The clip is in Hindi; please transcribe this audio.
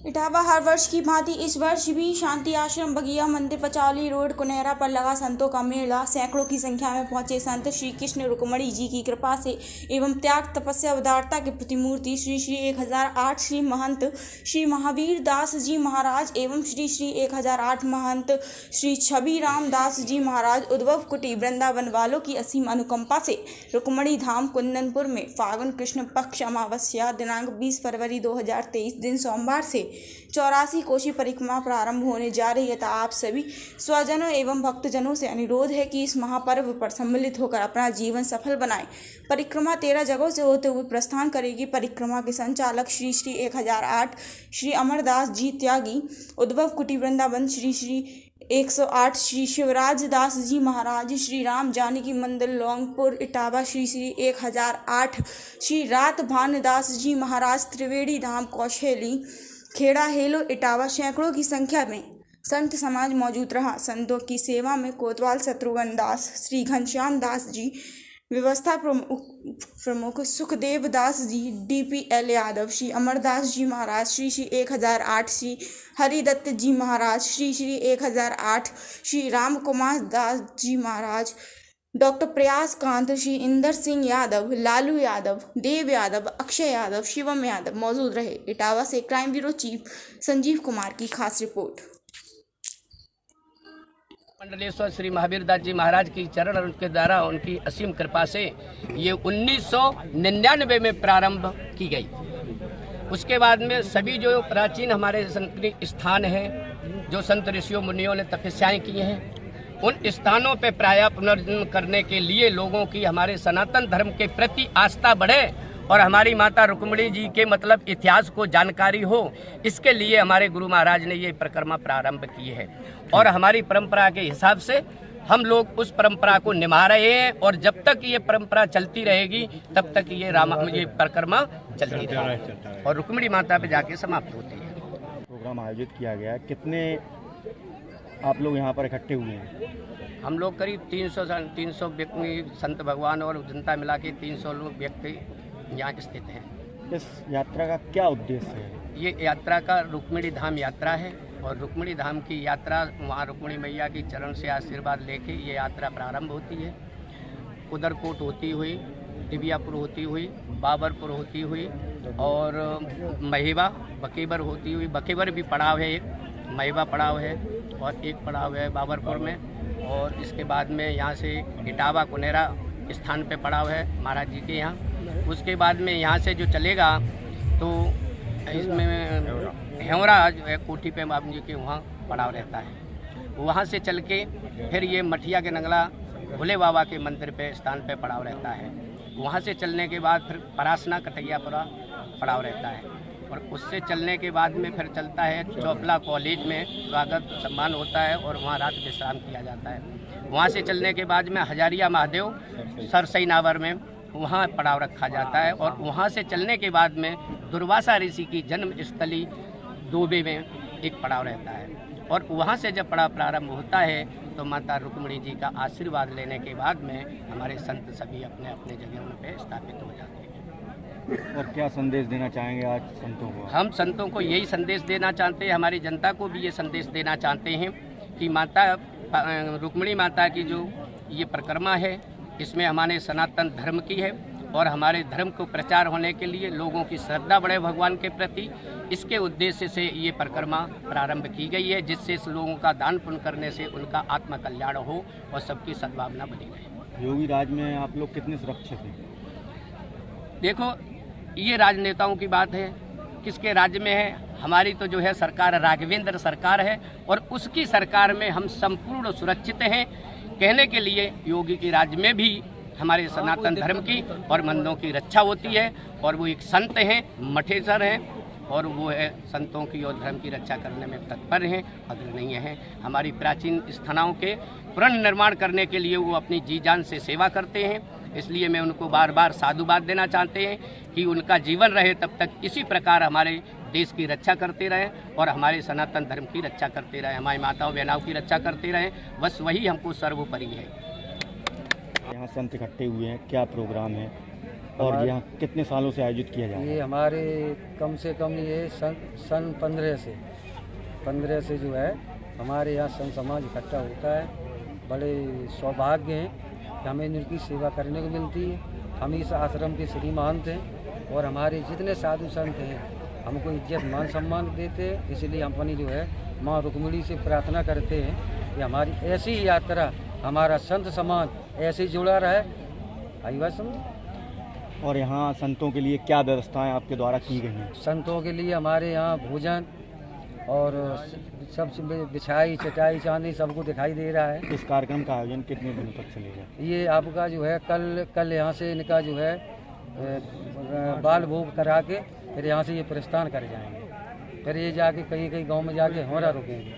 इटावा हर वर्ष की भांति इस वर्ष भी शांति आश्रम बगिया मंदिर पचौली रोड कुनेरा पर लगा संतों का मेला। सैकड़ों की संख्या में पहुंचे संत श्री कृष्ण रुक्मणी जी की कृपा से एवं त्याग तपस्या उदारता की प्रतिमूर्ति श्री श्री 1008 श्री महंत श्री महावीर दास जी महाराज एवं श्री श्री 1008 महंत श्री छवि राम दास जी महाराज उद्भव कुटी वृंदावन वालों की असीम अनुकंपा से रुक्मणी धाम कुंदनपुर में फागुन कृष्ण पक्ष अमावस्या दिनांक 20 फरवरी 2023 दिन सोमवार से 84 कोशी परिक्रमा प्रारंभ होने जा रही है। तो आप सभी स्वजनों एवं भक्तजनों से अनुरोध है कि इस महापर्व पर सम्मिलित होकर अपना जीवन सफल बनाएं। परिक्रमा 13 जगहों से होते हुए प्रस्थान करेगी। परिक्रमा के संचालक श्री श्री 1008 श्री अमरदास जी त्यागी उद्भव कुटी वृंदावन श्री श्री 108 श्री शिवराज दास जी महाराज श्री राम जानकी मंदिर लौंगपुर इटावा श्री श्री 1008 श्री रात भानदास जी महाराज त्रिवेणी धाम कौशेली खेड़ा हेलो इटावा। सैकड़ों की संख्या में संत समाज मौजूद रहा। संतों की सेवा में कोतवाल शत्रुघ्न दास श्री घनश्याम दास जी व्यवस्था प्रमुख सुखदेव दास जी DPL यादव श्री अमरदास जी महाराज श्री श्री 1008 श्री हरिदत्त जी महाराज श्री श्री 1008 श्री राम कुमार दास जी महाराज डॉक्टर प्रयास कांत श्री इंदर सिंह यादव लालू यादव देव यादव अक्षय यादव शिवम यादव मौजूद रहे। इटावा से crime bureau chief Sanjeev Kumar की खास रिपोर्ट। मंडलेश्वर श्री महावीर दास जी महाराज की चरण और उनके द्वारा उनकी असीम कृपा से ये 1999 में प्रारंभ की गई। उसके बाद में सभी जो प्राचीन हमारे संतनिक स्थान हैं, जो संत ऋषियों मुनियों ने तपस्याएं की हैं, उन स्थानों पे प्रायः पुनर्जन्म करने के लिए लोगों की हमारे सनातन धर्म के प्रति आस्था बढ़े और हमारी माता रुक्मणी जी के मतलब इतिहास को जानकारी हो, इसके लिए हमारे गुरु महाराज ने ये परिक्रमा प्रारंभ की है। और हमारी परंपरा के हिसाब से हम लोग उस परंपरा को निभा रहे हैं और जब तक ये परंपरा चलती रहेगी तब तक ये परिक्रमा चलती रहेगी और रुक्मणी माता पे जाके समाप्त होती है। प्रोग्राम आयोजित किया गया, कितने आप लोग यहाँ पर इकट्ठे हुए हैं? हम लोग करीब 300 व्यक्ति संत भगवान और जनता मिला के 300 लोग व्यक्ति यहाँ स्थित हैं। इस यात्रा का क्या उद्देश्य है? ये यात्रा का रुक्मिणी धाम यात्रा है और रुक्मिणी धाम की यात्रा वहाँ रुक्मिणी मैया की चरण से आशीर्वाद लेके ये यात्रा प्रारंभ होती है। उदरकोट होती हुई, दिव्यापुर होती हुई, बाबरपुर होती हुई और महेवा बकेबर होती हुई। बकेबर भी पड़ाव है, एक महेवा पड़ाव है और एक पड़ाव है बाबरपुर में। और इसके बाद में यहाँ से इटावा कुनेरा स्थान पे पड़ाव है महाराज जी के यहाँ। उसके बाद में यहाँ से जो चलेगा तो इसमें हेवरा जो है कोठी पे बाबू जी के वहाँ पड़ाव रहता है। वहाँ से चल के फिर ये मठिया के नंगला भोले बाबा के मंदिर पे स्थान पे पड़ाव रहता है। वहाँ से चलने के बाद फिर परासना कटैयापुरा पड़ाव रहता है और उससे चलने के बाद में फिर चलता है चौपला कॉलेज में स्वागत सम्मान होता है और वहाँ रात विश्राम किया जाता है। वहाँ से चलने के बाद में हजारिया महादेव सरसई नावर में वहाँ पड़ाव रखा जाता है और वहाँ से चलने के बाद में दुर्वासा ऋषि की जन्म स्थली दोबे में एक पड़ाव रहता है। और वहाँ से जब पड़ाव प्रारंभ होता है तो माता रुक्मणी जी का आशीर्वाद लेने के बाद में हमारे संत सभी अपने अपने जगहों पे स्थापित हो जाते हैं। और क्या संदेश देना चाहेंगे आज संतों को? हम संतों को यही संदेश देना चाहते हैं, हमारी जनता को भी ये संदेश देना चाहते हैं कि माता रुक्मणी माता की जो ये परिक्रमा है इसमें हमारे सनातन धर्म की है और हमारे धर्म को प्रचार होने के लिए लोगों की श्रद्धा बढ़े भगवान के प्रति, इसके उद्देश्य से ये परिक्रमा प्रारंभ की गई है, जिससे लोगों का दान पुण्य करने से उनका आत्म कल्याण हो और सबकी सद्भावना बनी रहे। योगी राज में आप लोग कितने सुरक्षित हैं? देखो, ये राजनेताओं की बात है, किसके राज्य में है। हमारी तो जो है सरकार राघवेंद्र सरकार है और उसकी सरकार में हम संपूर्ण सुरक्षित हैं। कहने के लिए योगी की राज्य में भी हमारे सनातन धर्म की और मंदिरों की रक्षा होती है और वो एक संत हैं, मठेसर हैं और वो है संतों की और धर्म की रक्षा करने में तत्पर हैं, अग्रणीय हैं। हमारी प्राचीन स्थानों के पुनर्निर्माण करने के लिए वो अपनी जी जान से सेवा करते हैं। इसलिए मैं उनको बार बार साधुवाद देना चाहते हैं कि उनका जीवन रहे तब तक इसी प्रकार हमारे देश की रक्षा करते रहें और हमारे सनातन धर्म की रक्षा करते रहें, हमारी माताओं बहनों की रक्षा करते रहें। बस वही हमको सर्वोपरि है। यहाँ संत इकट्ठे हुए हैं, क्या प्रोग्राम है? और यहाँ कितने सालों से आयोजित किया जा रहा ये हमारे कम से कम ये सन 15 से जो है हमारे यहाँ संत समाज इकट्ठा होता है। बड़े सौभाग्य हैं कि हमें इनकी सेवा करने को मिलती है। हम इस आश्रम के श्री महंत हैं और हमारे जितने साधु संत हैं हमको इज्जत मान सम्मान देते हैं। इसलिए हम अपनी जो है माँ रुक्मिणी से प्रार्थना करते हैं कि हमारी ऐसी यात्रा, हमारा संत समाज ऐसे ही जुड़ा रहे। आई बात समझ। है। और यहाँ संतों के लिए क्या व्यवस्थाएं आपके द्वारा की गई हैं? संतों के लिए हमारे यहाँ भोजन और सब बिछाई चटाई चांदी सबको दिखाई दे रहा है। इस कार्यक्रम का आयोजन कितने दिनों तक चलेगा? ये आपका जो है कल यहाँ से इनका जो है बाल भोग करा के फिर यहाँ से ये प्रस्थान कर जाएंगे। फिर ये जाके कहीं गांव में जाके हमारा रुकेंगे।